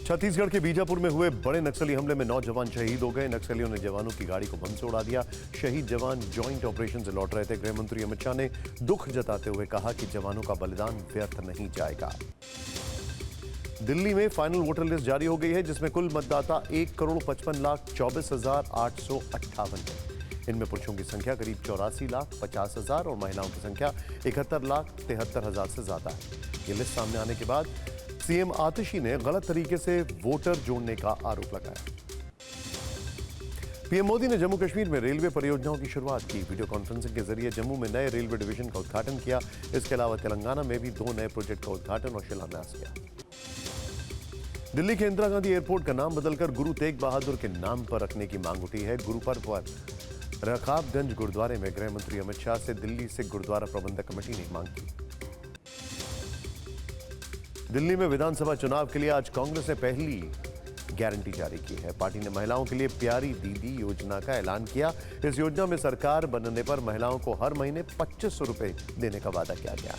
छत्तीसगढ़ के बीजापुर में हुए बड़े नक्सली हमले में 9 जवान शहीद हो गए। नक्सलियों ने जवानों की गाड़ी को बम से उड़ा दिया। शहीद जवान ज्वाइंट ऑपरेशन से लौट रहे थे। गृह मंत्री अमित शाह ने दुख जताते हुए कहा कि जवानों का बलिदान व्यर्थ नहीं जाएगा। दिल्ली में फाइनल वोटर लिस्ट जारी हो गई है, जिसमें कुल मतदाता 1,55,24,858 है। इनमें पुरुषों की संख्या करीब 84,50,000 और महिलाओं की संख्या 71,73,000 से ज्यादा है। ये लिस्ट सामने आने के बाद सीएम आतिशी ने गलत तरीके से वोटर जोड़ने का आरोप लगाया। पीएम मोदी ने जम्मू कश्मीर में रेलवे परियोजनाओं की शुरुआत की। वीडियो कॉन्फ्रेंसिंग के जरिए जम्मू में नए रेलवे डिवीजन का उद्घाटन किया। इसके अलावा तेलंगाना में भी 2 नए प्रोजेक्ट का उद्घाटन और शिलान्यास किया। दिल्ली के इंदिरा गांधी एयरपोर्ट का नाम बदलकर गुरु तेग बहादुर के नाम पर रखने की मांग उठी है। गुरु पर्व पर रकाबगंज गुरुद्वारे में गृह मंत्री अमित शाह से दिल्ली सिख गुरुद्वारा प्रबंधक कमेटी ने मांग की। दिल्ली में विधानसभा चुनाव के लिए आज कांग्रेस ने पहली गारंटी जारी की है। पार्टी ने महिलाओं के लिए प्यारी दीदी योजना का ऐलान किया। इस योजना में सरकार बनने पर महिलाओं को हर महीने 2500 रुपए देने का वादा किया गया।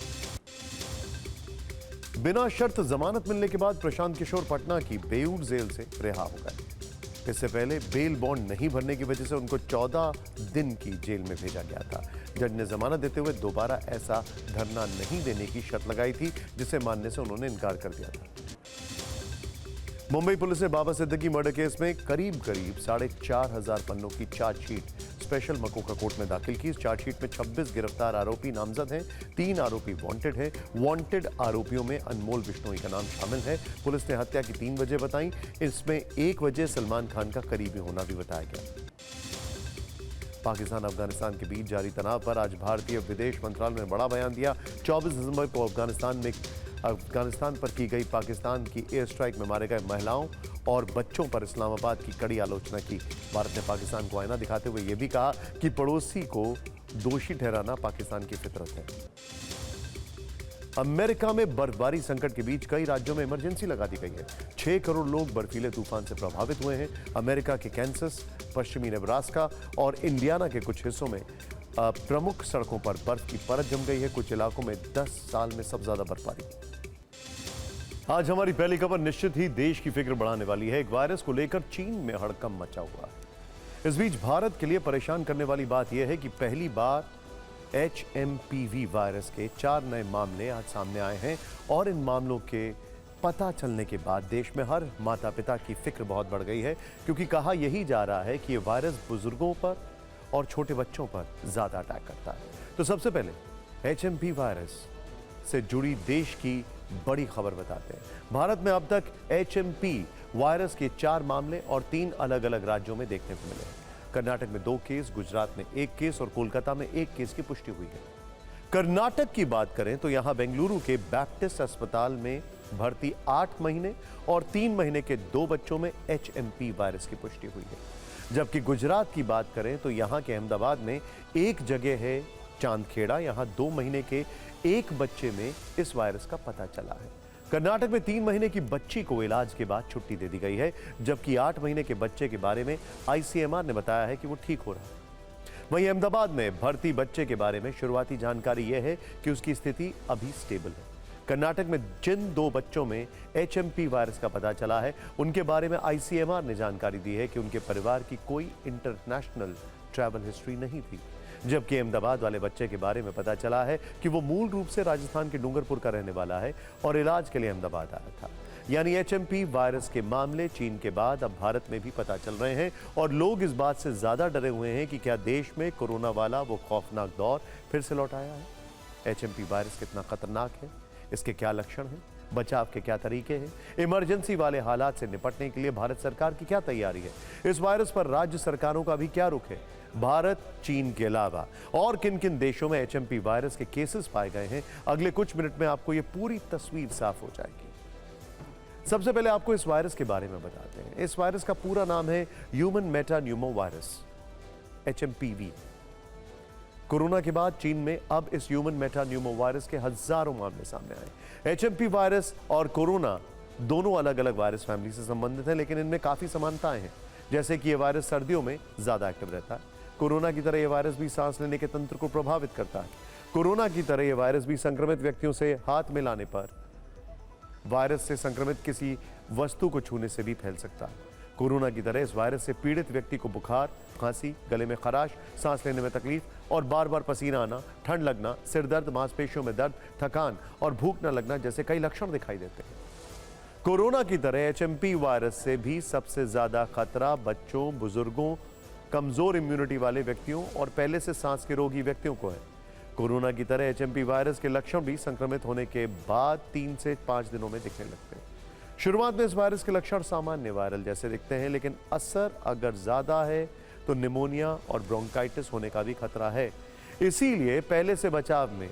बिना शर्त जमानत मिलने के बाद प्रशांत किशोर पटना की बेऊर जेल से रिहा हो गए। इससे पहले बेल बॉन्ड नहीं भरने की वजह से उनको 14 दिन की जेल में भेजा गया था। जज ने जमानत देते हुए दोबारा ऐसा धरना नहीं देने की शर्त लगाई थी, जिसे मानने से उन्होंने इनकार कर दिया था। मुंबई पुलिस ने बाबा सिद्दीकी मर्डर केस में करीब 4,500 पन्नों की चार्जशीट स्पेशल मकोका कोर्ट में दाखिल की। इस चार्जशीट में 26 गिरफ्तार आरोपी नामजद हैं। 3 आरोपी वांटेड हैं। वांटेड आरोपियों में अनमोल बिश्नोई का नाम शामिल है। पुलिस ने हत्या की 3 वजह बताई। इसमें एक वजह सलमान खान का करीबी होना भी बताया गया। पाकिस्तान अफगानिस्तान के बीच जारी तनाव पर आज भारतीय विदेश मंत्रालय ने बड़ा बयान दिया। 24 दिसंबर को अफगानिस्तान पर की गई पाकिस्तान की एयर स्ट्राइक में मारे गए महिलाओं और बच्चों पर इस्लामाबाद की कड़ी आलोचना की। भारत ने पाकिस्तान को आईना दिखाते हुए यह भी कहा कि पड़ोसी को दोषी ठहराना पाकिस्तान की फितरत है। अमेरिका में बर्फबारी संकट के बीच कई राज्यों में इमरजेंसी लगा दी गई है। 6 करोड़ लोग बर्फीले तूफान से प्रभावित हुए हैं। अमेरिका के कैंसस, पश्चिमी नेब्रास्का और इंडियाना के कुछ हिस्सों में प्रमुख सड़कों पर बर्फ की परत जम गई है। कुछ इलाकों में 10 साल में सबसे ज्यादा बर्फबारी। आज हमारी पहली खबर निश्चित ही देश की फिक्र बढ़ाने वाली है। एक वायरस को लेकर चीन में हड़कंप मचा हुआ है। इस बीच भारत के लिए परेशान करने वाली बात यह है कि पहली बार HMPV वायरस के 4 नए मामले आज सामने आए हैं और इन मामलों के पता चलने के बाद देश में हर माता पिता की फिक्र बहुत बढ़ गई है, क्योंकि कहा यही जा रहा है कि यह वायरस बुजुर्गों पर और छोटे बच्चों पर ज्यादा अटैक करता है। तो सबसे पहले HMP वायरस से जुड़ी देश की बड़ी खबर बताते हैं। भारत में अब तक HMP वायरस के 4 मामले और 3 अलग अलग राज्यों में देखने को मिले। कर्नाटक में 2 केस, गुजरात में 1 केस और कोलकाता में 1 केस की पुष्टि हुई है। कर्नाटक की बात करें तो यहां बेंगलुरु के बैप्टिस्ट अस्पताल में भर्ती 8 महीने और 3 महीने के 2 बच्चों में HMP वायरस की पुष्टि हुई है। जबकि गुजरात की बात करें तो यहां के अहमदाबाद में एक जगह है चांदखेड़ा, यहां 2 महीने के 1 बच्चे में इस वायरस का पता चला है। कर्नाटक में 3 महीने की बच्ची को इलाज के बाद छुट्टी दे दी गई है, जबकि 8 महीने के बच्चे के बारे में ICMR ने बताया है कि वो ठीक हो रहा है। वहीं अहमदाबाद में भर्ती बच्चे के बारे में शुरुआती जानकारी यह है कि उसकी स्थिति अभी स्टेबल है। कर्नाटक में जिन 2 बच्चों में HMP वायरस का पता चला है, उनके बारे में ICMR ने जानकारी दी है कि उनके परिवार की कोई इंटरनेशनल ट्रैवल हिस्ट्री नहीं थी। जबकि अहमदाबाद वाले बच्चे के बारे में पता चला है कि वो मूल रूप से राजस्थान के डूंगरपुर का रहने वाला है और इलाज के लिए अहमदाबाद आया था। यानी HMP वायरस के मामले चीन के बाद अब भारत में भी पता चल रहे हैं और लोग इस बात से ज्यादा डरे हुए हैं कि क्या देश में कोरोना वाला वो खौफनाक दौर फिर से लौट आया है। HMP वायरस कितना खतरनाक है, इसके क्या लक्षण हैं, बचाव के क्या तरीके हैं, इमरजेंसी वाले हालात से निपटने के लिए भारत सरकार की क्या तैयारी है, इस वायरस पर राज्य सरकारों का भी क्या रुख है। भारत, चीन के अलावा और किन किन देशों में HMP वायरस के केसेस पाए गए हैं, अगले कुछ मिनट में आपको यह पूरी तस्वीर साफ हो जाएगी। सबसे पहले आपको इस वायरस के बारे में बताते हैं। इस वायरस का पूरा नाम है ह्यूमन मेटान्यूमो वायरस, HMPV। कोरोना के बाद चीन में अब इस ह्यूमन मेटान्यूमो वायरस के हजारों मामले सामने आए। HMP वायरस और कोरोना दोनों अलग अलग वायरस फैमिली से संबंधित हैं, लेकिन इनमें काफी समानताएं हैं। जैसे कि यह वायरस सर्दियों में ज्यादा एक्टिव रहता है। कोरोना की तरह यह वायरस भी सांस लेने के तंत्र को प्रभावित करता है। कोरोना की तरह यह वायरस भी संक्रमित व्यक्तियों से हाथ मिलाने पर वायरस से संक्रमित किसी वस्तु को छूने से भी फैल सकता है। कोरोना की तरह इस वायरस से पीड़ित व्यक्ति को बुखार, खांसी, गले में खराश, सांस लेने में तकलीफ और बार बार पसीना आना, ठंड लगना, सिर दर्द, मांसपेशियों में दर्द, थकान और भूख न लगना जैसे कई लक्षण दिखाई देते हैं। कोरोना की तरह एचएमपी वायरस से भी सबसे ज्यादा खतरा बच्चों, बुजुर्गों, कमजोर इम्यूनिटी वाले व्यक्तियों और पहले से सांस के रोगी व्यक्तियों को है। कोरोना की तरह एचएमपी वायरस के लक्षण भी संक्रमित होने के बाद 3 से 5 दिनों में दिखने लगते हैं। शुरुआत में इस वायरस के लक्षण सामान्य वायरल जैसे दिखते हैं, लेकिन असर अगर ज्यादा है तो निमोनिया और ब्रोंकाइटिस होने का भी खतरा है। इसीलिए पहले से बचाव में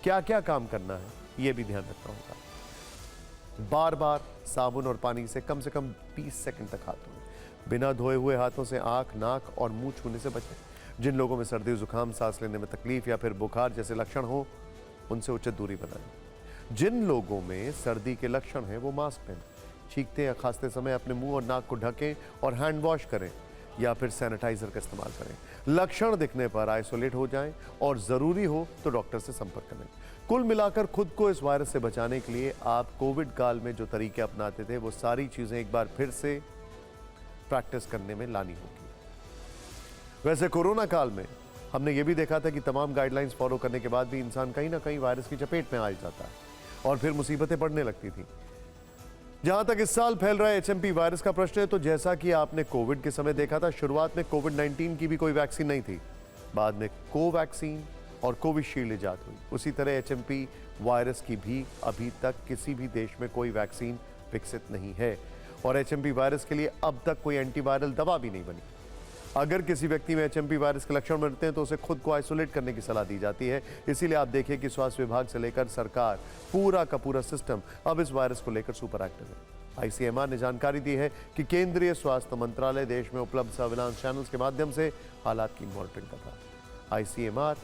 क्या क्या काम करना है यह भी ध्यान रखना होगा। बार बार साबुन और पानी से कम 20 सेकंड तक हाथ धोएं। बिना धोए हुए हाथों से आंख, नाक और मुंह छूने से बचें। जिन लोगों में सर्दी, जुकाम, सांस लेने में तकलीफ या फिर बुखार जैसे लक्षण हो, उनसे उचित दूरी बनाएं। जिन लोगों में सर्दी के लक्षण हैं वो मास्क पहनें। छींकते या खांसते समय अपने मुंह और नाक को ढकें और हैंड वॉश करें या फिर सैनिटाइजर का इस्तेमाल करें। लक्षण दिखने पर आइसोलेट हो जाएं और जरूरी हो तो डॉक्टर से संपर्क करें। कुल मिलाकर खुद को इस वायरस से बचाने के लिए आप कोविड काल में जो तरीके अपनाते थे वो सारी चीजें एक बार फिर से प्रैक्टिस करने में लानी होगी। वैसे कोरोना काल में हमने ये भी देखा था कि तमाम गाइडलाइंस फॉलो करने के बाद भी इंसान कहीं ना कहीं वायरस की चपेट में आ जाता है और फिर मुसीबतें बढ़ने लगती थी। जहां तक इस साल फैल रहा है एचएमपी वायरस का प्रश्न है, तो जैसा कि आपने कोविड के समय देखा था, शुरुआत में कोविड-19 की भी कोई वैक्सीन नहीं थी। बाद में कोवैक्सीन और कोविशील्ड इजाद हुई। उसी तरह एचएमपी वायरस की भी अभी तक किसी भी देश में कोई वैक्सीन विकसित नहीं है और एचएमपी वायरस के लिए अब तक कोई एंटीवायरल दवा भी नहीं बनी। अगर किसी व्यक्ति में एचएमपी वायरस के लक्षण मिलते हैं तो उसे खुद को आइसोलेट करने की सलाह दी जाती है। इसीलिए आप देखिए कि स्वास्थ्य विभाग से लेकर सरकार, पूरा का पूरा सिस्टम अब इस वायरस को लेकर सुपर एक्टिव है। आईसीएमआर ने जानकारी दी है कि केंद्रीय स्वास्थ्य मंत्रालय देश में उपलब्ध सर्विलांस चैनल्स के माध्यम से हालात की मॉनिटरिंग कर रहा है। आईसीएमआर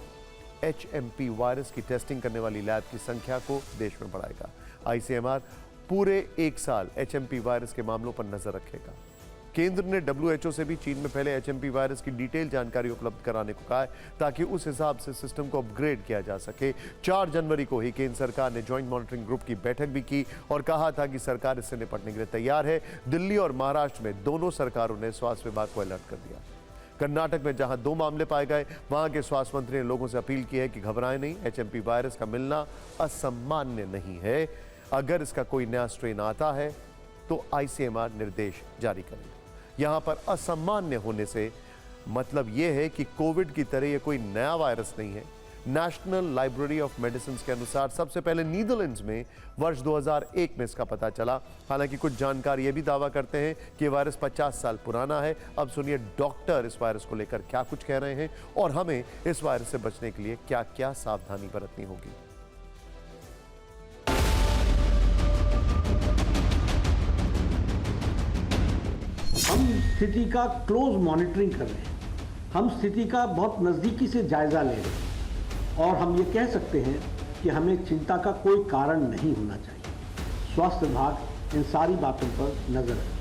एचएमपी वायरस की टेस्टिंग करने वाली लैब की संख्या को देश में बढ़ाएगा। आईसीएमआर पूरे 1 साल एचएमपी वायरस के मामलों पर नजर रखेगा। केंद्र ने डब्ल्यूएचओ से भी चीन में फैले एचएमपी वायरस की डिटेल जानकारी उपलब्ध कराने को कहा है ताकि उस हिसाब से सिस्टम को अपग्रेड किया जा सके। 4 जनवरी को ही केंद्र सरकार ने ज्वाइंट मॉनिटरिंग ग्रुप की बैठक भी की और कहा था कि सरकार इससे निपटने के लिए तैयार है। दिल्ली और महाराष्ट्र में दोनों सरकारों ने स्वास्थ्य विभाग को अलर्ट कर दिया। कर्नाटक में जहां 2 मामले पाए गए, वहां के स्वास्थ्य मंत्री ने लोगों से अपील की है कि घबराएं नहीं, एचएमपी वायरस का मिलना असामान्य नहीं है। अगर इसका कोई नया स्ट्रेन आता है तो आईसीएमआर निर्देश जारी करेगा। यहां पर असामान्य होने से मतलब यह है कि कोविड की तरह यह कोई नया वायरस नहीं है। नेशनल लाइब्रेरी ऑफ मेडिसिन के अनुसार सबसे पहले नीदरलैंड्स में वर्ष 2001 में इसका पता चला। हालांकि कुछ जानकार यह भी दावा करते हैं कि वायरस 50 साल पुराना है। अब सुनिए डॉक्टर इस वायरस को लेकर क्या कुछ कह रहे हैं और हमें इस वायरस से बचने के लिए क्या क्या सावधानी बरतनी होगी। हम स्थिति का क्लोज मॉनिटरिंग कर रहे हैं। हम स्थिति का बहुत नज़दीकी से जायजा ले रहे हैं और हम ये कह सकते हैं कि हमें चिंता का कोई कारण नहीं होना चाहिए। स्वास्थ्य विभाग इन सारी बातों पर नजर रखे।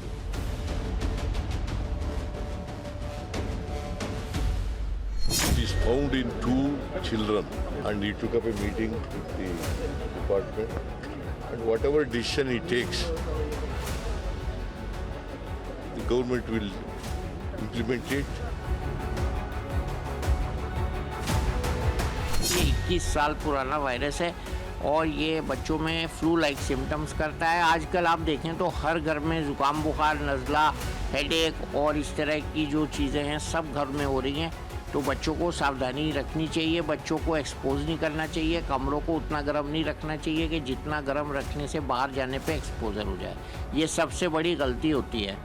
It is found in 2 children and he took up a meeting with the department and whatever decision he takes, the government will implement it. ये 21 साल पुराना वायरस है और ये बच्चों में फ्लू लाइक सिम्टम्स करता है। आजकल आप देखें तो हर घर में जुकाम, बुखार, नज़ला, हेडेक और इस तरह की जो चीज़ें हैं सब घर में हो रही हैं। तो बच्चों को सावधानी रखनी चाहिए, बच्चों को एक्सपोज नहीं करना चाहिए, कमरों को उतना गर्म नहीं रखना चाहिए कि जितना गर्म रखने से बाहर जाने पे एक्सपोजर हो जाए। ये सबसे बड़ी गलती होती है।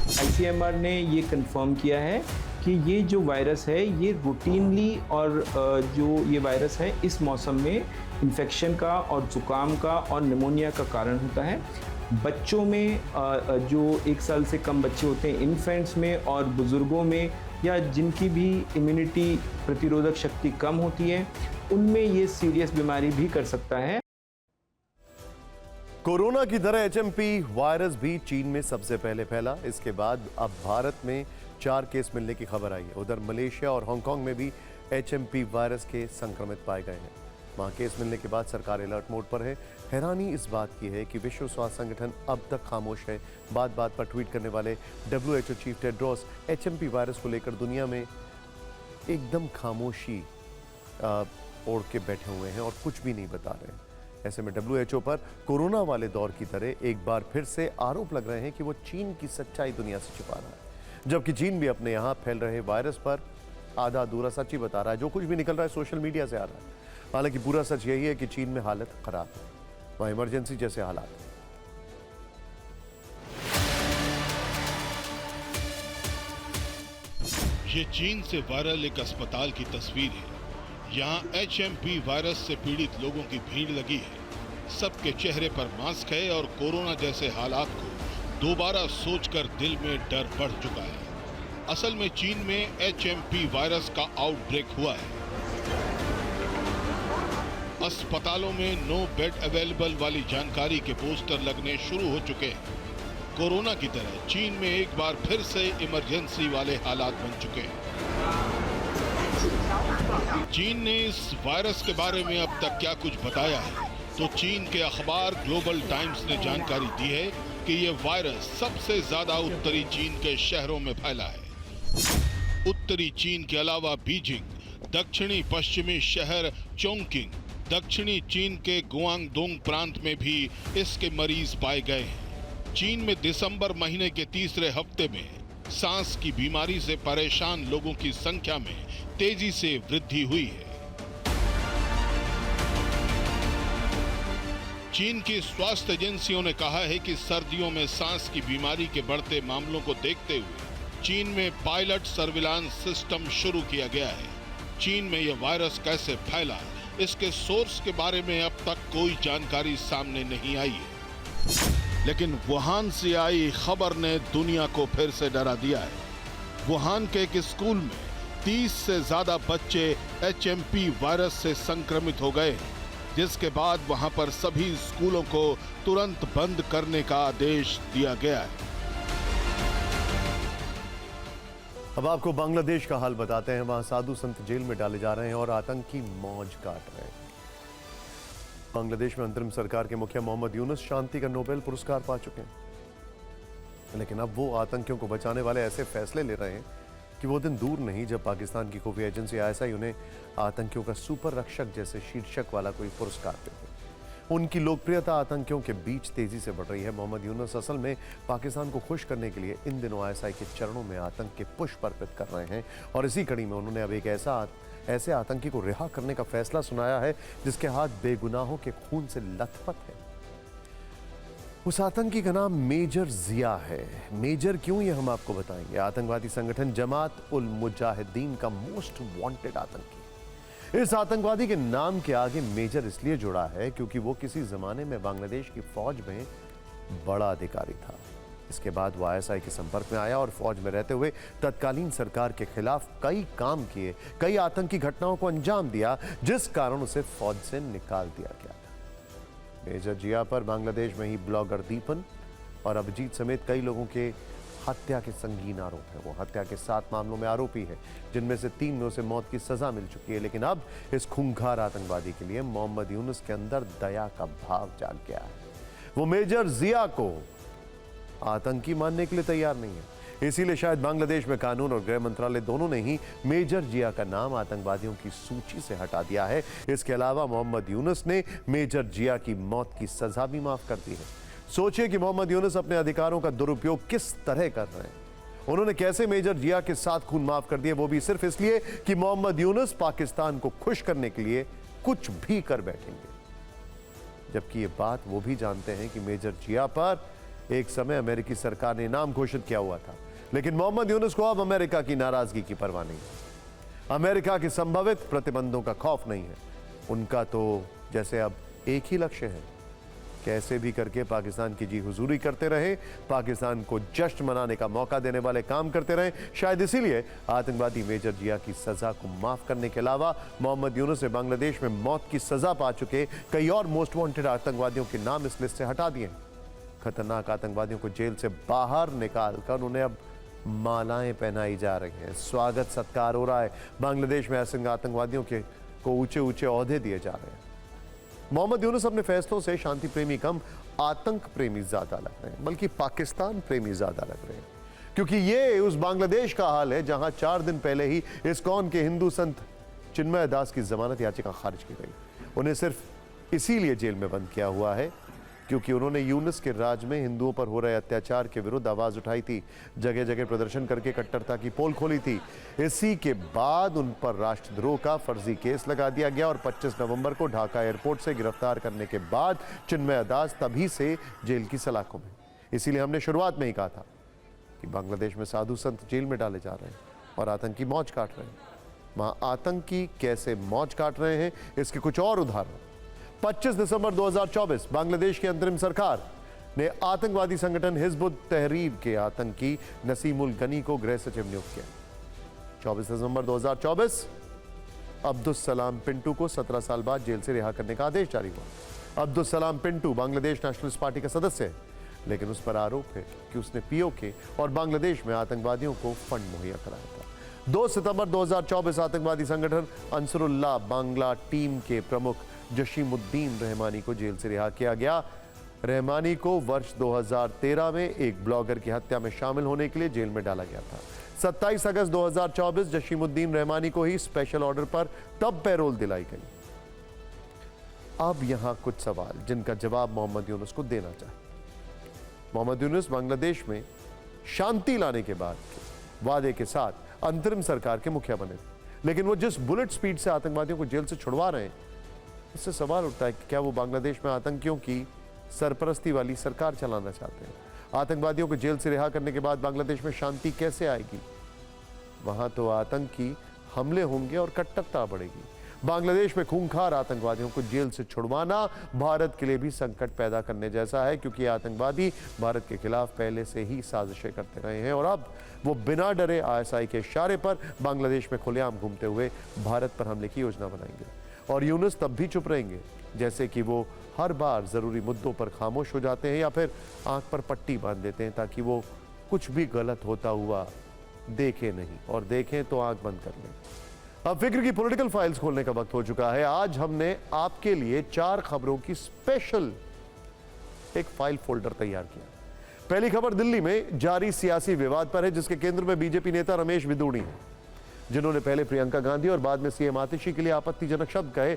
आईसीएमआर ने ये कंफर्म किया है कि ये जो वायरस है ये रूटीनली और जो ये वायरस है इस मौसम में इन्फेक्शन का और ज़ुकाम का और निमोनिया का कारण होता है। बच्चों में जो 1 साल से कम बच्चे होते हैं, इन्फेंट्स में और बुज़ुर्गों में या जिनकी भी इम्यूनिटी प्रतिरोधक शक्ति कम होती है, उनमें ये सीरियस बीमारी भी कर सकता है। कोरोना की तरह एचएमपी वायरस भी चीन में सबसे पहले फैला। इसके बाद अब भारत में 4 केस मिलने की खबर आई है। उधर मलेशिया और हांगकांग में भी एचएमपी वायरस के संक्रमित पाए गए हैं। वहाँ केस मिलने के बाद सरकार अलर्ट मोड पर है। हैरानी इस बात की है कि विश्व स्वास्थ्य संगठन अब तक खामोश है। बात बात पर ट्वीट करने वाले WHO chief Tedros HMP virus को लेकर दुनिया में एकदम खामोशी ओढ़ के बैठे हुए हैं और कुछ भी नहीं बता रहे हैं। ऐसे में WHO पर कोरोना वाले दौर की तरह एक बार फिर से आरोप लग रहे हैं कि वो चीन की सच्चाई दुनिया से छुपा रहा है, जबकि चीन भी अपने यहाँ फैल रहे वायरस पर आधा अधूरा सच ही बता रहा है। जो कुछ भी निकल रहा है सोशल मीडिया से आ रहा है। हालांकि पूरा सच यही है कि चीन में हालत खराब है, वहाँ इमरजेंसी जैसे हालात हैं। ये चीन से वायरल एक अस्पताल की तस्वीर है। यहाँ HMP वायरस से पीड़ित लोगों की भीड़ लगी है। सबके चेहरे पर मास्क है और कोरोना जैसे हालात को दोबारा सोचकर दिल में डर बढ़ चुका है। असल में चीन में HMP वायरस का आउटब्रेक हुआ है। अस्पतालों में नो बेड अवेलेबल वाली जानकारी के पोस्टर लगने शुरू हो चुके हैं। कोरोना की तरह चीन में एक बार फिर से इमरजेंसी वाले हालात बन चुके हैं। चीन ने इस वायरस के बारे में अब तक क्या कुछ बताया है, तो चीन के अखबार ग्लोबल टाइम्स ने जानकारी दी है कि ये वायरस सबसे ज्यादा उत्तरी चीन के शहरों में फैला है। उत्तरी चीन के अलावा बीजिंग, दक्षिणी पश्चिमी शहर चोंगकिंग, दक्षिणी चीन के गुआंगडोंग प्रांत में भी इसके मरीज पाए गए हैं। चीन में दिसंबर महीने के तीसरे हफ्ते में सांस की बीमारी से परेशान लोगों की संख्या में तेजी से वृद्धि हुई है। चीन की स्वास्थ्य एजेंसियों ने कहा है कि सर्दियों में सांस की बीमारी के बढ़ते मामलों को देखते हुए चीन में पायलट सर्विलांस सिस्टम शुरू किया गया है। चीन में यह वायरस कैसे फैला, इसके सोर्स के बारे में अब तक कोई जानकारी सामने नहीं आई है, लेकिन वुहान से आई खबर ने दुनिया को फिर से डरा दिया है। वुहान के एक स्कूल में 30 से ज्यादा बच्चे HMP वायरस से संक्रमित हो गए, जिसके बाद वहां पर सभी स्कूलों को तुरंत बंद करने का आदेश दिया गया है। अब आपको बांग्लादेश का हाल बताते हैं। वहां साधु संत जेल में डाले जा रहे हैं और आतंकी मौज काट रहे हैं। बांग्लादेश में अंतरिम सरकार के मुखिया मोहम्मद यूनुस शांति का नोबेल पुरस्कार पा चुके हैं, लेकिन अब वो आतंकियों को बचाने वाले ऐसे फैसले ले रहे हैं कि वो दिन दूर नहीं जब पाकिस्तान की खुफिया एजेंसी ISI उन्हें आतंकियों का सुपर रक्षक जैसे शीर्षक वाला कोई पुरस्कार देते। उनकी लोकप्रियता आतंकियों के बीच तेजी से बढ़ रही है। मोहम्मद यूनुस असल में पाकिस्तान को खुश करने के लिए इन दिनों ISI के चरणों में आतंक के पुष्प अर्पित कर रहे हैं और इसी कड़ी में उन्होंने अब एक ऐसे आतंकी को रिहा करने का फैसला सुनाया है जिसके हाथ बेगुनाहों के खून से लथपथ है। उस आतंकी का नाम मेजर जिया है। मेजर क्यों, ये हम आपको बताएंगे। आतंकवादी संगठन जमात उल मुजाहिदीन का मोस्ट वांटेड आतंकी। इस आतंकवादी के नाम के आगे मेजर इसलिए जुड़ा है क्योंकि वो किसी जमाने में बांग्लादेश की फौज में बड़ा अधिकारी था। इसके बाद वो ISI के संपर्क में आया और फौज में रहते हुए तत्कालीन सरकार के खिलाफ कई काम किए, कई आतंकी घटनाओं को अंजाम दिया, जिस कारण उसे फौज से निकाल दिया गया था। मेजर जिया पर बांग्लादेश में ही ब्लॉगर दीपन और अभिजीत समेत कई लोगों के हत्या के संगीन आरोप है। वो हत्या के 7 मामलों में आरोपी है, जिनमें से 3 में उसे मौत की सजा मिल चुकी है। लेकिन अब इस खूंखार आतंकवादी के लिए मोहम्मद यूनुस के अंदर दया का भाव जाग गया है। वो मेजर जिया को आतंकी मानने के लिए तैयार नहीं है। इसीलिए शायद बांग्लादेश में कानून और गृह मंत्रालय दोनों ने ही मेजर जिया का नाम आतंकवादियों की सूची से हटा दिया है। इसके अलावा मोहम्मद यूनुस ने मेजर जिया की मौत की सजा भी माफ कर दी है। सोचिए कि मोहम्मद यूनुस अपने अधिकारों का दुरुपयोग किस तरह कर रहे हैं। उन्होंने कैसे मेजर जिया के 7 खून माफ कर दिए, वो भी सिर्फ इसलिए कि मोहम्मद यूनुस पाकिस्तान को खुश करने के लिए कुछ भी कर बैठेंगे। जबकि ये बात वो भी जानते हैं कि मेजर जिया पर एक समय अमेरिकी सरकार ने इनाम घोषित किया हुआ था, लेकिन मोहम्मद यूनुस को अब अमेरिका की नाराजगी की परवाह नहीं है। अमेरिका के संभावित प्रतिबंधों का खौफ नहीं है। उनका तो जैसे अब एक ही लक्ष्य है, कैसे भी करके पाकिस्तान की जी हुजूरी करते रहे, पाकिस्तान को जश्न मनाने का मौका देने वाले काम करते रहे। शायद इसीलिए आतंकवादी मेजर जिया की सजा को माफ करने के अलावा मोहम्मद यूनुस ने बांग्लादेश में मौत की सजा पा चुके कई और मोस्ट वांटेड आतंकवादियों के नाम इस लिस्ट से हटा दिए। खतरनाक आतंकवादियों को जेल से बाहर निकालकर उन्हें अब मालाएं पहनाई जा रही हैं, स्वागत सत्कार हो रहा है। बांग्लादेश में ऐसे आतंकवादियों को ऊंचे ऊंचे ओहदे दिए जा रहे हैं। मोहम्मद यूनुस अपने फैसलों से शांति प्रेमी कम आतंक प्रेमी ज्यादा लग रहे हैं, बल्कि पाकिस्तान प्रेमी ज्यादा लग रहे हैं, क्योंकि ये उस बांग्लादेश का हाल है जहां 4 दिन पहले ही इस्कॉन के हिंदू संत चिन्मय दास की जमानत याचिका खारिज की गई। उन्हें सिर्फ इसीलिए जेल में बंद किया हुआ है क्योंकि उन्होंने यूनुस के राज में हिंदुओं पर हो रहे अत्याचार के विरुद्ध आवाज उठाई थी, जगह जगह प्रदर्शन करके कट्टरता की पोल खोली थी। इसी के बाद उन पर राष्ट्रद्रोह का फर्जी केस लगा दिया गया और 25 नवंबर को ढाका एयरपोर्ट से गिरफ्तार करने के बाद चिन्मय दास तभी से जेल की सलाखों में। इसीलिए हमने शुरुआत में ही कहा था कि बांग्लादेश में साधु संत जेल में डाले जा रहे हैं और आतंकी मौज काट रहे हैं। वहां आतंकी कैसे मौज काट रहे हैं, इसके कुछ और उदाहरण। 25 दिसंबर 2024 बांग्लादेश की अंतरिम सरकार ने आतंकवादी संगठन हिजबुत तहरीर के आतंकी नसीमुल गनी को गृह सचिव नियुक्त किया। 24 दिसंबर 2024 अब्दुल सलाम पिंटू को 17 साल बाद जेल से रिहा करने का आदेश जारी हुआ। अब्दुल सलाम पिंटू बांग्लादेश नेशनलिस्ट पार्टी का सदस्य है, लेकिन उस पर आरोप है कि उसने पीओके और बांग्लादेश में आतंकवादियों को फंड मुहैया कराया था। 2 सितंबर 2024 आतंकवादी संगठन अंसरुल्लाह बांग्ला टीम के प्रमुख जशीमुद्दीन रहमानी को जेल से रिहा किया गया। रहमानी को वर्ष 2013 में एक ब्लॉगर की हत्या में शामिल होने के लिए जेल में डाला गया था। 27 अगस्त 2024 जशीमुद्दीन रहमानी को ही स्पेशल ऑर्डर पर तब पैरोल दिलाई गई। अब यहां कुछ सवाल जिनका जवाब मोहम्मद यूनुस को देना चाहिए। मोहम्मद यूनुस बांग्लादेश में शांति लाने के बाद वादे के साथ अंतरिम सरकार के मुखिया बने, लेकिन वो जिस बुलेट स्पीड से आतंकवादियों को जेल से छुड़वा रहे हैं, इससे सवाल उठता है कि क्या वो बांग्लादेश में आतंकियों की सरपरस्ती वाली सरकार चलाना चाहते हैं। आतंकवादियों को जेल से रिहा करने के बाद बांग्लादेश में शांति कैसे आएगी? वहां तो आतंकी हमले होंगे और कट्टरता बढ़ेगी। बांग्लादेश में खूंखार आतंकवादियों को जेल से छुड़वाना भारत के लिए भी संकट पैदा करने जैसा है, क्योंकि आतंकवादी भारत के खिलाफ पहले से ही साजिशें करते रहे हैं और अब वो बिना डरे आईएसआई के इशारे पर बांग्लादेश में खुलेआम घूमते हुए भारत पर हमले की योजना बनाएंगे। और यूनुस तब भी चुप रहेंगे जैसे कि वो हर बार जरूरी मुद्दों पर खामोश हो जाते हैं या फिर आंख पर पट्टी बांध देते हैं ताकि वो कुछ भी गलत होता हुआ देखे नहीं, और देखें तो आंख बंद कर लें। अब फिक्र की पॉलिटिकल फाइल्स खोलने का वक्त हो चुका है। आज हमने आपके लिए 4 खबरों की स्पेशल एक फाइल फोल्डर तैयार किया। पहली खबर दिल्ली में जारी सियासी विवाद पर है, जिसके केंद्र में बीजेपी नेता रमेश बिदूड़ी हैं, जिन्होंने पहले प्रियंका गांधी और बाद में सीएम आतिशी के लिए आपत्तिजनक शब्द कहे।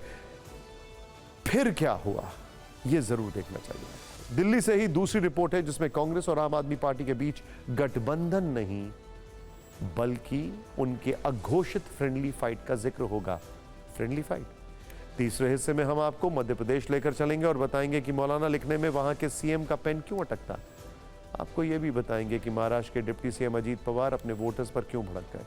फिर क्या हुआ, यह जरूर देखना चाहिए। दिल्ली से ही दूसरी रिपोर्ट है जिसमें कांग्रेस और आम आदमी पार्टी के बीच गठबंधन नहीं बल्कि उनके अघोषित फ्रेंडली फाइट का जिक्र होगा। Friendly fight. तीसरे हिस्से में हम आपको मध्य प्रदेश लेकर चलेंगे और बताएंगे कि मौलाना लिखने में वहां के सीएम का पेन क्यों अटकता है। आपको यह भी बताएंगे कि महाराष्ट्र के डिप्टी सीएम अजीत पवार अपने वोटर्स पर क्यों भड़क गए।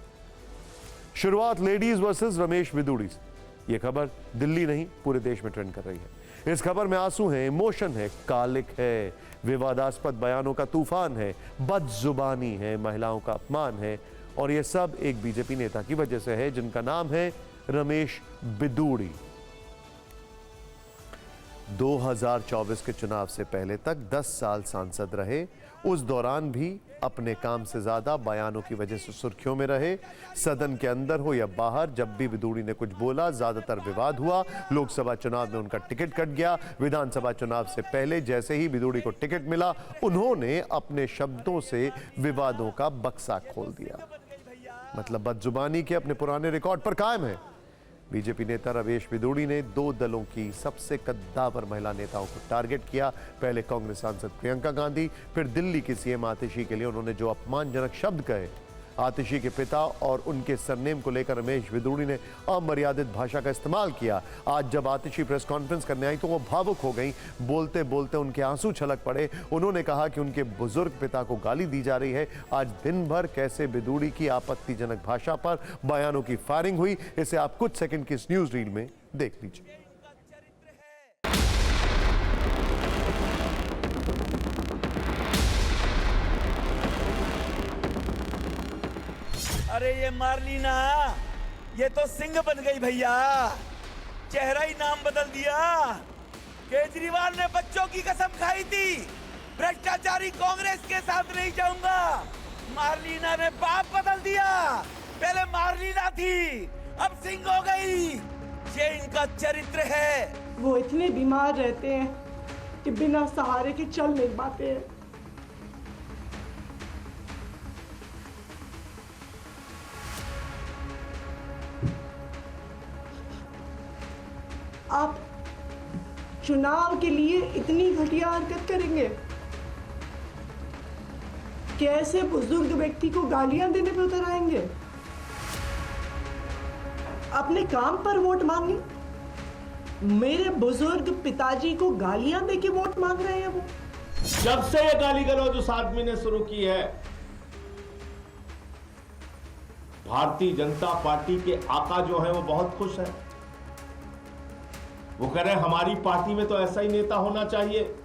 शुरुआत लेडीज वर्सेस रमेश बिदूड़ी से। यह खबर दिल्ली नहीं पूरे देश में ट्रेंड कर रही है। इस खबर में आंसू है, इमोशन है, कालिक है, विवादास्पद बयानों का तूफान है, बदजुबानी है, महिलाओं का अपमान है, और यह सब एक बीजेपी नेता की वजह से है जिनका नाम है रमेश बिदूड़ी। 2024 के चुनाव से पहले तक 10 साल सांसद रहे। उस दौरान भी अपने काम से ज्यादा बयानों की वजह से सुर्खियों में रहे। सदन के अंदर हो या बाहर, जब भी बिदूड़ी ने कुछ बोला ज्यादातर विवाद हुआ। लोकसभा चुनाव में उनका टिकट कट गया। विधानसभा चुनाव से पहले जैसे ही बिदूड़ी को टिकट मिला, उन्होंने अपने शब्दों से विवादों का बक्सा खोल दिया। मतलब बदजुबानी के अपने पुराने रिकॉर्ड पर कायम है। बीजेपी नेता रमेश बिदूड़ी ने 2 दलों की सबसे कद्दावर महिला नेताओं को टारगेट किया। पहले कांग्रेस सांसद प्रियंका गांधी, फिर दिल्ली की सीएम आतिशी के लिए उन्होंने जो अपमानजनक शब्द कहे। आतिशी के पिता और उनके सरनेम को लेकर रमेश बिदूड़ी ने अमर्यादित भाषा का इस्तेमाल किया। आज जब आतिशी प्रेस कॉन्फ्रेंस करने आई तो वो भावुक हो गई। बोलते बोलते उनके आंसू छलक पड़े। उन्होंने कहा कि उनके बुजुर्ग पिता को गाली दी जा रही है। आज दिन भर कैसे बिदूड़ी की आपत्तिजनक भाषा पर बयानों की फायरिंग हुई, इसे आप कुछ सेकंड की इस न्यूज रील में देख लीजिए। अरे ये मार्लिना, ये तो सिंह बन गई भैया। चेहरा ही नाम बदल दिया। केजरीवाल ने बच्चों की कसम खाई थी, भ्रष्टाचारी कांग्रेस के साथ नहीं जाऊंगा। मार्लिना ने बाप बदल दिया। पहले मार्लिना थी, अब सिंह हो गई। ये इनका चरित्र है। वो इतने बीमार रहते हैं कि बिना सहारे के चल नहीं पाते हैं। आप चुनाव के लिए इतनी घटिया हरकत करेंगे? कैसे बुजुर्ग व्यक्ति को गालियां देने पे उतर आएंगे? अपने काम पर वोट मांगे। मेरे बुजुर्ग पिताजी को गालियां देके वोट मांग रहे हैं वो। जब से ये गाली गलौज उस आदमी ने शुरू की है, भारतीय जनता पार्टी के आका जो है वो बहुत खुश है। वो कह रहे हैं हमारी पार्टी में तो ऐसा ही नेता होना चाहिए,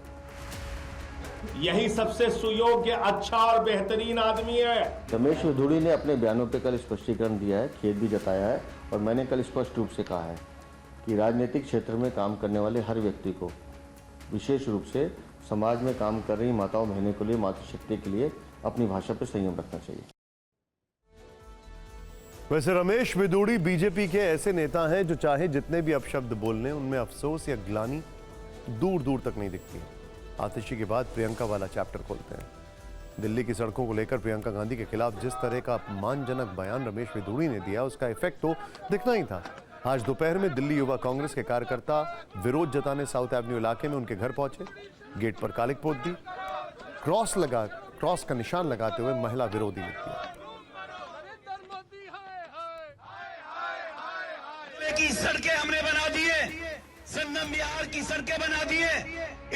यही सबसे सुयोग्य, अच्छा और बेहतरीन आदमी है। रमेश विधूड़ी ने अपने बयानों पे कल स्पष्टीकरण दिया है, खेद भी जताया है, और मैंने कल स्पष्ट रूप से कहा है कि राजनीतिक क्षेत्र में काम करने वाले हर व्यक्ति को, विशेष रूप से समाज में काम कर रही माताओं बहनों के लिए, मातृशक्ति के लिए अपनी भाषा पर संयम रखना चाहिए। वैसे रमेश विधूड़ी बीजेपी के ऐसे नेता हैं जो चाहे जितने भी अपशब्द बोलने, उनमें अफसोस या ग्लानि दूर दूर तक नहीं दिखती है। आतिशी के बाद प्रियंका वाला चैप्टर खोलते हैं। दिल्ली की सड़कों को लेकर प्रियंका गांधी के खिलाफ जिस तरह का अपमानजनक बयान रमेश विधूड़ी ने दिया, उसका इफेक्ट तो दिखना ही था। आज दोपहर में दिल्ली युवा कांग्रेस के कार्यकर्ता विरोध जताने साउथ एवेन्यू इलाके में उनके घर पहुंचे। गेट पर कालिक पोत दी, क्रॉस का निशान लगाते हुए महिला विरोधी लिख दिया। की सड़कें हमने बना दिए, संगम बिहार की सड़कें बना दिए।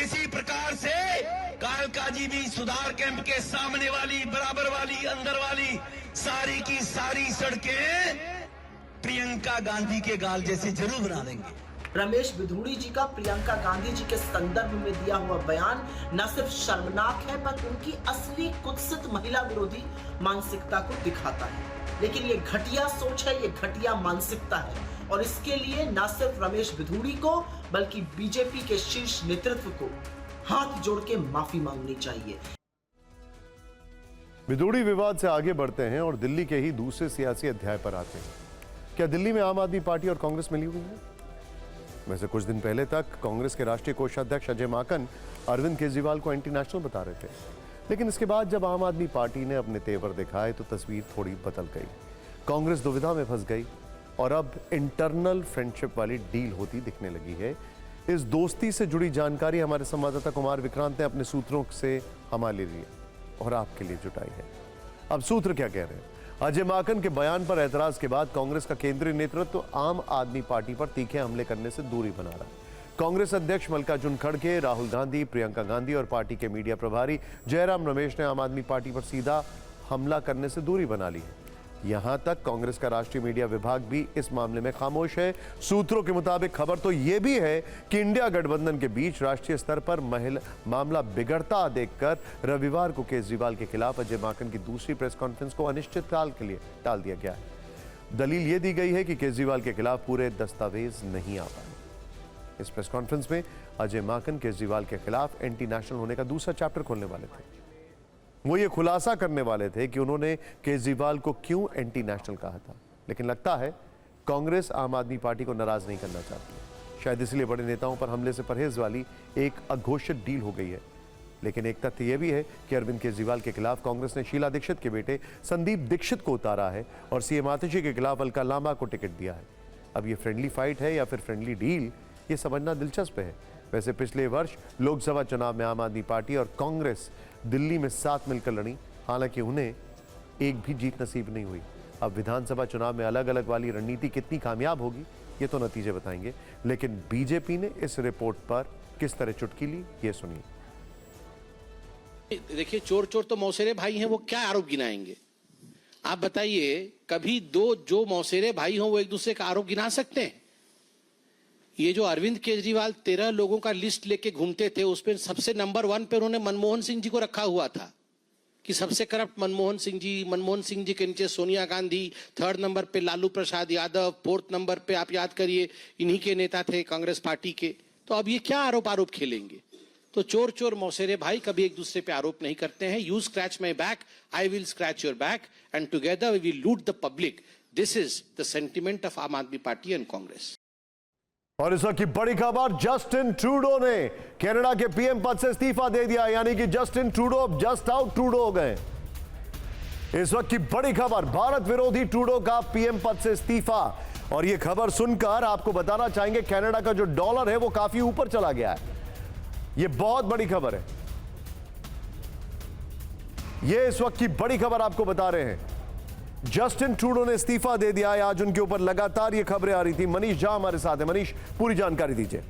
इसी प्रकार से कालकाजी भी सुधार कैंप के सामने वाली, बराबर वाली, अंदर वाली सारी की सारी सड़कें प्रियंका गांधी के गाल जैसे जरूर बना देंगे। रमेश विधूड़ी जी का प्रियंका गांधी जी के संदर्भ में दिया हुआ बयान न सिर्फ शर्मनाक है, पर उनकी असली कुत्सित महिला विरोधी मानसिकता को दिखाता है। लेकिन ये घटिया सोच है, ये घटिया मानसिकता है, और इसके लिए न सिर्फ रमेश विधूड़ी को बल्कि बीजेपी के शीर्ष नेतृत्व को हाथ जोड़ के माफी मांगनी चाहिए। विधूड़ी विवाद से आगे बढ़ते हैं और दिल्ली के ही दूसरे सियासी अध्याय पर आते हैं। क्या दिल्ली में आम आदमी पार्टी और कांग्रेस मिली हुई है? वैसे कुछ दिन पहले तक कांग्रेस के राष्ट्रीय कोषाध्यक्ष अजय माकन अरविंद केजरीवाल को एंटी नेशनल बता रहे थे, लेकिन इसके बाद जब आम आदमी पार्टी ने अपने तेवर दिखाए तो तस्वीर थोड़ी बदल गई। कांग्रेस दुविधा में फंस गई और अब इंटरनल फ्रेंडशिप वाली डील होती दिखने लगी है। इस दोस्ती से जुड़ी जानकारी हमारे संवाददाता कुमार विक्रांत ने अपने सूत्रों से हमारे लिए और आपके लिए जुटाई है। अब सूत्र क्या कह रहे हैं? अजय माकन के बयान पर एतराज के बाद कांग्रेस का केंद्रीय नेतृत्व आम आदमी पार्टी पर तीखे हमले करने से दूरी बना रहा है। कांग्रेस अध्यक्ष मल्लिकार्जुन खड़गे, राहुल गांधी, प्रियंका गांधी और पार्टी के मीडिया प्रभारी जयराम रमेश ने आम आदमी पार्टी पर सीधा हमला करने से दूरी बना ली है। यहां तक कांग्रेस का राष्ट्रीय मीडिया विभाग भी इस मामले में खामोश है। सूत्रों के मुताबिक खबर तो यह भी है कि इंडिया गठबंधन के बीच राष्ट्रीय स्तर पर मामला बिगड़ता देखकर रविवार को केजरीवाल के खिलाफ अजय माकन की दूसरी प्रेस कॉन्फ्रेंस को अनिश्चितकाल के लिए टाल दिया गया है। दलील यह दी गई है कि केजरीवाल के खिलाफ पूरे दस्तावेज नहीं आ पाए। इस प्रेस कॉन्फ्रेंस में अजय माकन केजरीवाल के खिलाफ एंटी नेशनल होने का दूसरा चैप्टर खोलने वाले थे। वो ये खुलासा करने वाले थे कि उन्होंने केजरीवाल को क्यों एंटी नेशनल कहा था, लेकिन लगता है कांग्रेस आम आदमी पार्टी को नाराज नहीं करना चाहती। शायद इसलिए बड़े नेताओं पर हमले से परहेज वाली एक अघोषित डील हो गई है। लेकिन एक तथ्य यह भी है कि अरविंद केजरीवाल के खिलाफ कांग्रेस ने शीला दीक्षित के बेटे संदीप दीक्षित को उतारा है और सीएम आतिशी के खिलाफ अलका लांबा को टिकट दिया है। अब ये फ्रेंडली फाइट है या फिर फ्रेंडली डील, ये समझना दिलचस्प है। वैसे पिछले वर्ष लोकसभा चुनाव में आम आदमी पार्टी और कांग्रेस दिल्ली में साथ मिलकर लड़ी, हालांकि उन्हें एक भी जीत नसीब नहीं हुई। अब विधानसभा चुनाव में अलग अलग वाली रणनीति कितनी कामयाब होगी, ये तो नतीजे बताएंगे। लेकिन बीजेपी ने इस रिपोर्ट पर किस तरह चुटकी ली, ये सुनिए। देखिए, चोर चोर तो मौसेरे भाई हैं, वो क्या आरोप गिनाएंगे? आप बताइए, कभी दो जो मौसेरे भाई हों वो एक दूसरे का आरोप गिना सकते हैं? ये जो अरविंद केजरीवाल 13 लोगों का लिस्ट लेके घूमते थे, उसमें सबसे नंबर 1 पे उन्होंने मनमोहन सिंह जी को रखा हुआ था कि सबसे करप्ट मनमोहन सिंह जी के नीचे सोनिया गांधी, 3rd नंबर पे लालू प्रसाद यादव, 4th नंबर पे आप याद करिए इन्हीं के नेता थे कांग्रेस पार्टी के। तो अब ये क्या आरोप खेलेंगे? तो चोर चोर मौसेरे भाई कभी एक दूसरे पे आरोप नहीं करते हैं। You scratch my back, I will scratch your back, and together we will loot the public. This is the sentiment of Aam Aadmi party and Congress. और इस वक्त की बड़ी खबर, जस्टिन ट्रूडो ने कनाडा के पीएम पद से इस्तीफा दे दिया, यानी कि जस्टिन ट्रूडो अब जस्ट आउट ट्रूडो हो गए। इस वक्त की बड़ी खबर, भारत विरोधी ट्रूडो का पीएम पद से इस्तीफा। और यह खबर सुनकर आपको बताना चाहेंगे कनाडा का जो डॉलर है वो काफी ऊपर चला गया है। यह बहुत बड़ी खबर है, यह इस वक्त की बड़ी खबर आपको बता रहे हैं। जस्टिन ट्रूडो ने इस्तीफा दे दिया है। आज उनके ऊपर लगातार ये खबरें आ रही थी। मनीष झा हमारे साथ है। मनीष, पूरी जानकारी दीजिए।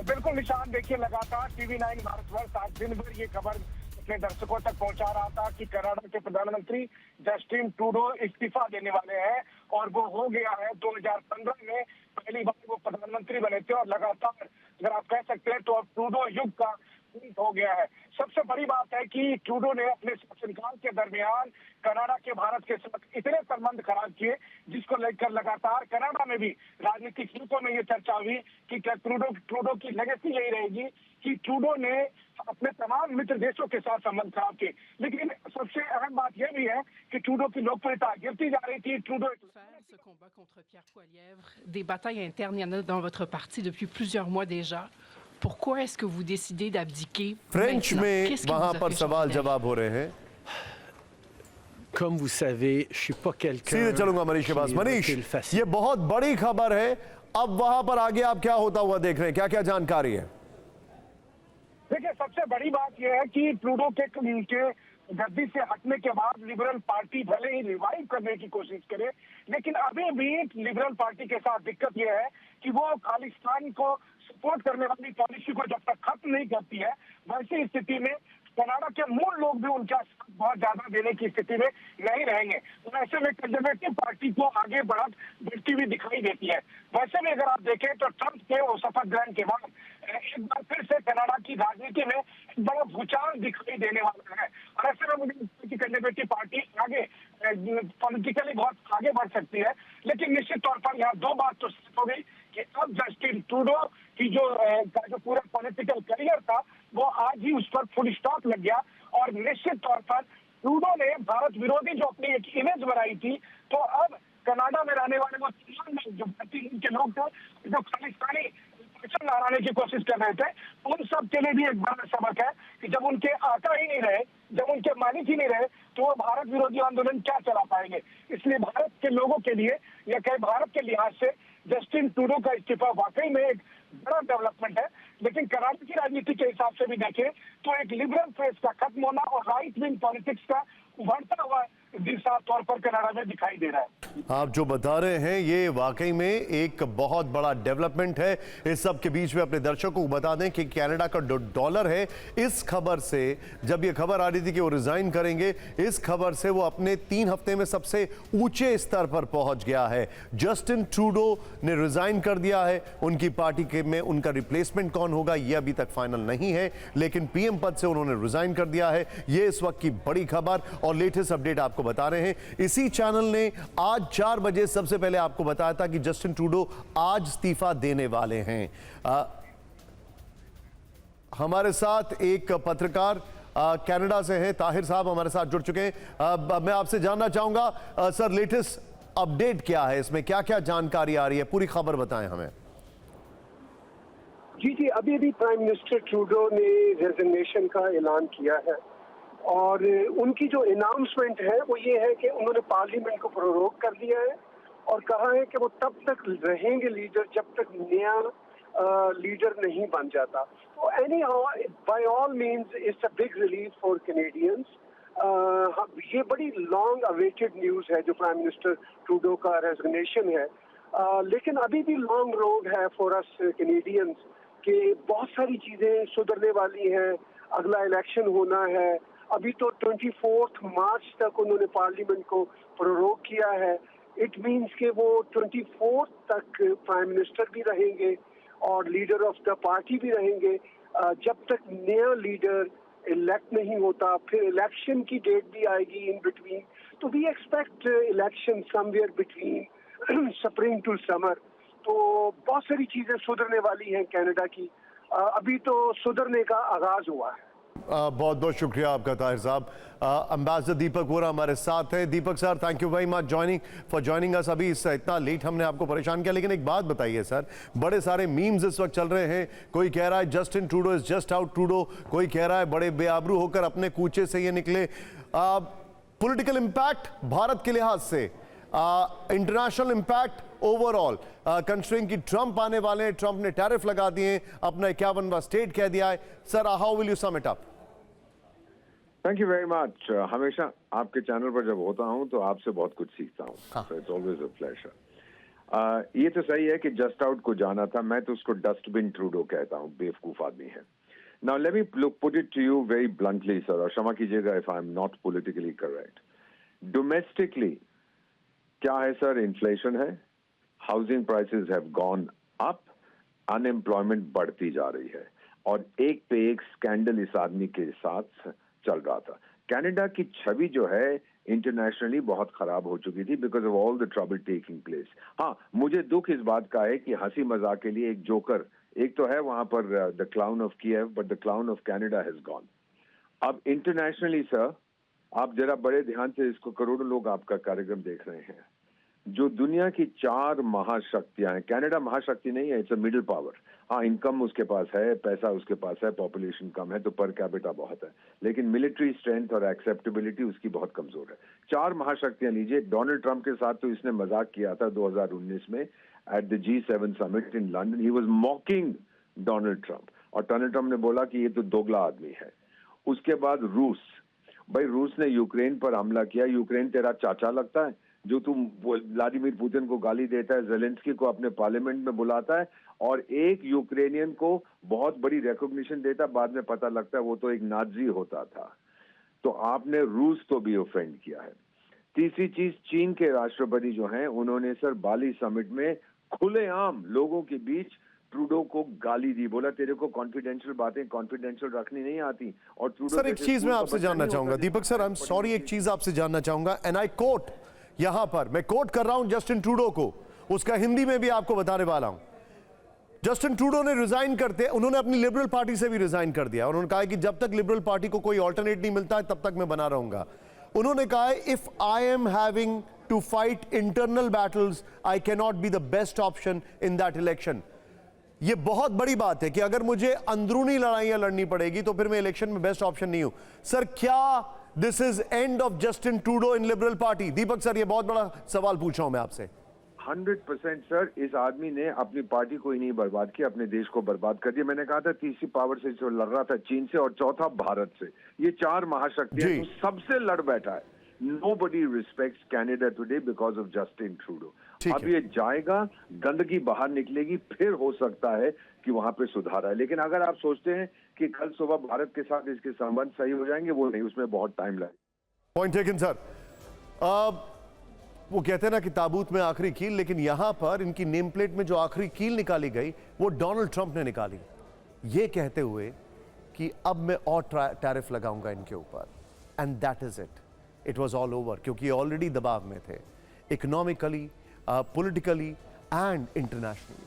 बिल्कुल निशान, देखिए लगातार TV9 भारतवर्ष आज दिन भर ये खबर अपने दर्शकों तक पहुंचा रहा था कि कनाडा के प्रधानमंत्री जस्टिन ट्रूडो इस्तीफा देने वाले हैं। और वो हो गया है। 2015 में पहली बार वो प्रधानमंत्री बने थे और लगातार अगर आप कह सकते हैं तो अब ट्रूडो युग का हो गया है। सबसे बड़ी बात है कि ट्रूडो ने अपने शासनकाल के दरमियान कनाडा के भारत के साथ इतने संबंध खराब किए, जिसको लेकर लगातार कनाडा में भी राजनीतिक हितों में ये चर्चा हुई कि क्या ट्रूडो की लेगेसी यही रहेगी कि ट्रूडो ने अपने तमाम मित्र देशों के साथ संबंध खराब किए। लेकिन सबसे अहम बात यह भी है कि ट्रूडो की लोकप्रियता गिरती जा रही थी। Trudeau ce combat contre Pierre Poilievre, des batailles internes, il y en a dans votre parti depuis plusieurs mois déjà. Pourquoi est-ce que vous décidez d'abdiquer French में वहां पर सवाल जवाब हो रहे हैं। Comme vous savez, je suis pas quelqu'un. सीधे चलूंगा मनीष के पास। मनीष, ये बहुत बड़ी खबर है। अब वहां पर आगे आप क्या होता हुआ देख रहे हैं, क्या क्या जानकारी है? देखिए, सबसे बड़ी बात यह है कि ट्रूडो के गद्दी से हटने के बाद लिबरल पार्टी भले ही रिवाइव करने की कोशिश करे, लेकिन अभी भी लिबरल पार्टी के साथ दिक्कत यह है कि वो खालिस्तान को सपोर्ट करने वाली पॉलिसी को जब तक खत्म नहीं करती है, वैसी स्थिति में कनाडा के मूल लोग भी उनका साथ बहुत ज्यादा देने की स्थिति में नहीं रहेंगे। तो ऐसे में कंजर्वेटिव पार्टी को आगे बढ़ती हुई दिखाई देती है। वैसे में अगर आप देखें तो ट्रंप के वो शपथ ग्रहण के बाद एक बार फिर से कनाडा की राजनीति में एक बड़ा भूचाल दिखाई देने वाला है। और ऐसे में मुझे लगता है कि कंजर्वेटिव पार्टी आगे पॉलिटिकली बहुत आगे बढ़ सकती है। लेकिन निश्चित तौर पर यहाँ दो बात तो सिद्ध हो गई कि अब जस्टिन ट्रूडो की जो पूरा पॉलिटिकल करियर था वो आज ही उस पर फुल स्टॉप लग गया। और निश्चित तौर पर ट्रूडो ने भारत विरोधी जो अपनी एक इमेज बनाई थी, तो अब कनाडा में रहने वाले वो जो भारतीय के लोग थे, जो खालिस्तानी लहराने की कोशिश कर रहे थे, उन सब के लिए भी एक बड़ा सबक है कि जब उनके आका ही नहीं रहे, जब उनके मालिक ही नहीं रहे, तो वो भारत विरोधी आंदोलन क्या चला पाएंगे। इसलिए भारत के लोगों के लिए या कहीं भारत के लिहाज से जस्टिन ट्रूडो का इस्तीफा वाकई में एक बड़ा डेवलपमेंट है। लेकिन कनाडा की राजनीति के हिसाब से भी देखें तो एक लिबरल फेज का खत्म होना और राइट विंग पॉलिटिक्स का उभरता हुआ साफ तौर पर कनाडा में दिखाई दे रहा है। आप जो बता रहे हैं ये वाकई में एक बहुत बड़ा डेवलपमेंट है। इस सब के बीच में अपने दर्शकों को बता दें कि कनाडा का डॉलर है, इस खबर से, जब ये खबर आ रही थी कि वो रिजाइन करेंगे, इस खबर से वो अपने 3 हफ्ते में सबसे ऊंचे स्तर पर पहुंच गया है। जस्टिन ट्रूडो ने रिजाइन कर दिया है। उनकी पार्टी के में उनका रिप्लेसमेंट कौन होगा ये अभी तक फाइनल नहीं है, लेकिन पीएम पद से उन्होंने रिजाइन कर दिया है। ये इस वक्त की बड़ी खबर और लेटेस्ट अपडेट आपको बता रहे हैं। इसी चैनल ने आज 4 बजे सबसे पहले आपको बताया था कि जस्टिन ट्रूडो आज इस्तीफा देने वाले हैं। हमारे साथ एक पत्रकार कनाडा से हैं, ताहिर साहब हमारे साथ जुड़ चुके हैं। मैं आपसे जानना चाहूंगा सर, लेटेस्ट अपडेट क्या है, इसमें क्या क्या जानकारी आ रही है, पूरी खबर बताएं हमें। जी, अभी प्राइम मिनिस्टर ट्रूडो ने रेजिग्नेशन का ऐलान किया है और उनकी जो अनाउंसमेंट है वो ये है कि उन्होंने पार्लियामेंट को प्रोरोग कर दिया है और कहा है कि वो तब तक रहेंगे लीडर जब तक नया लीडर नहीं बन जाता। तो any how by all means it's a big relief for Canadians. ये बड़ी लॉन्ग अवेटेड न्यूज़ है जो प्राइम मिनिस्टर ट्रूडो का रेजिग्नेशन है। लेकिन अभी भी लॉन्ग रोड है फॉर अस कैनेडियंस कि बहुत सारी चीज़ें सुधरने वाली हैं। अगला इलेक्शन होना है। अभी तो 24 मार्च तक उन्होंने पार्लियामेंट को प्रोरोग किया है। इट मींस कि वो 24 तक प्राइम मिनिस्टर भी रहेंगे और लीडर ऑफ द पार्टी भी रहेंगे जब तक नया लीडर इलेक्ट नहीं होता। फिर इलेक्शन की डेट भी आएगी इन बिटवीन। तो we expect election somewhere between spring to summer. तो बहुत सारी चीजें सुधरने वाली हैं कनाडा की। अभी तो सुधरने का आगाज हुआ है। बहुत बहुत शुक्रिया आपका ताहिर साहब। एम्बेसडर दीपक वोरा हमारे साथ हैं। Deepak sir, thank you very much joining us. अभी इतना लेट हमने आपको परेशान किया, लेकिन एक बात बताइए सर, बड़े सारे मीम्स इस वक्त चल रहे हैं। कोई कह रहा है Justin Trudeau is just out Trudeau, कोई कह रहा है बड़े बेआबरू होकर अपने कूचे से ये निकले। पॉलिटिकल इंपैक्ट भारत के लिहाज से, इंटरनेशनल इंपैक्ट ओवरऑल, कंसिडरिंग कि ट्रंप आने वाले हैं, ट्रंप ने टैरिफ लगा दिए, अपना 51वां स्टेट कह दिया है। Sir, how will you sum it up? Thank you very much. हमेशा आपके चैनल पर जब होता हूं तो आपसे बहुत कुछ सीखता हूं। It's always a pleasure. ये तो सही है कि जस्ट आउट को जाना था, मैं तो उसको डस्टबिन ट्रूडो कहता हूं, बेवकूफ आदमी है। Now let me put it to you very bluntly sir, और क्षमा कीजिएगा if I am not politically correct. Domestically क्या है सर? इन्फ्लेशन है, housing prices have gone up, unemployment बढ़ती जा रही है, और एक पे एक स्कैंडल इस आदमी के साथ चल रहा था। कनाडा की छवि जो है इंटरनेशनली बहुत खराब हो चुकी थी because of all the trouble taking place. हाँ, मुझे दुख इस बात का है कि हंसी मजाक के लिए एक जोकर, एक तो है वहां पर the clown of Kyiv, but the clown of Canada has gone. अब इंटरनेशनली सर, आप जरा बड़े ध्यान से इसको, करोड़ों लोग आपका कार्यक्रम देख रहे हैं। जो दुनिया की 4 महाशक्तियां हैं, कनाडा महाशक्ति नहीं है, इट्स अ मिडिल पावर। हाँ, इनकम उसके पास है, पैसा उसके पास है, पॉपुलेशन कम है तो पर कैपिटा बहुत है, लेकिन मिलिट्री स्ट्रेंथ और एक्सेप्टेबिलिटी उसकी बहुत कमजोर है। 4 महाशक्तियां लीजिए। डोनाल्ड ट्रंप के साथ तो इसने मजाक किया था 2019 में at the G7 summit in London. He was मॉकिंग Donald Trump, और डोनाल्ड ट्रंप ने बोला कि ये तो दोगला आदमी है। उसके बाद रूस, भाई रूस ने यूक्रेन पर हमला किया। यूक्रेन तेरा चाचा लगता है जो तुम व्लादिमीर पुतिन को गाली देता है, जेलेंस्की को अपने पार्लियामेंट में बुलाता है और एक यूक्रेनियन को बहुत बड़ी रिकॉग्निशन देता, बाद में पता लगता है वो तो एक नाजी होता था। तो आपने रूस तो भी ऑफेंड किया है। तीसरी चीज, चीन के राष्ट्रपति जो हैं, उन्होंने सर बाली समिट में खुलेआम लोगों के बीच ट्रूडो को गाली दी, बोला तेरे को कॉन्फिडेंशियल बातें कॉन्फिडेंशियल रखनी नहीं आती। और ट्रूडो सर, एक चीज मैं आपसे जानना चाहूंगा दीपक सर, आई एम सॉरी, एक चीज आपसे जानना चाहूंगा, एंड आई कोट, यहां पर मैं कोट कर रहा हूं जस्टिन ट्रूडो को, उसका हिंदी में भी आपको बताने वाला हूं। जस्टिन ट्रूडो ने रिजाइन करते, उन्होंने अपनी लिबरल पार्टी से भी रिजाइन कर दिया। उन्होंने कहा कि जब तक लिबरल पार्टी को कोई ऑल्टरनेट नहीं मिलता है तब तक मैं बना रहूंगा। उन्होंने कहा है if I am having to fight internal battles I can not be the best option in that election. ये बहुत बड़ी बात है कि अगर मुझे अंदरूनी लड़ाइयां लड़नी पड़ेगी तो फिर मैं इलेक्शन में बेस्ट ऑप्शन नहीं हूं। सर, क्या this is end of Justin Trudeau in liberal party? Deepak sir, ये बहुत बड़ा सवाल पूछ रहा हूं मैं आपसे। 100% सर, इस आदमी ने अपनी पार्टी को ही नहीं बर्बाद किया, अपने देश को बर्बाद कर दिया। मैंने कहा था तीसरी पावर से जो लड़ रहा था चीन से, और चौथा भारत से। ये 4 महाशक्तियां सबसे लड़ बैठा है। Nobody respects Canada today because of Justin Trudeau. अब ये जाएगा, गंदगी बाहर निकलेगी, फिर हो सकता है कि वहां पे सुधार आए। लेकिन अगर आप सोचते हैं कि कल सुबह भारत के साथ इसके संबंध सही हो जाएंगे, वो नहीं, उसमें बहुत टाइम लगेगा। Point taken sir. वो कहते हैं ना कि ताबूत में आखिरी कील, लेकिन यहां पर इनकी नेम प्लेट में जो आखिरी कील निकाली गई वो डोनाल्ड ट्रंप ने निकाली, ये कहते हुए कि अब मैं और टैरिफ लगाऊंगा इनके ऊपर, and that is it, it was all over, क्योंकि ये ऑलरेडी दबाव में थे, इकोनॉमिकली, पॉलिटिकली एंड इंटरनेशनली।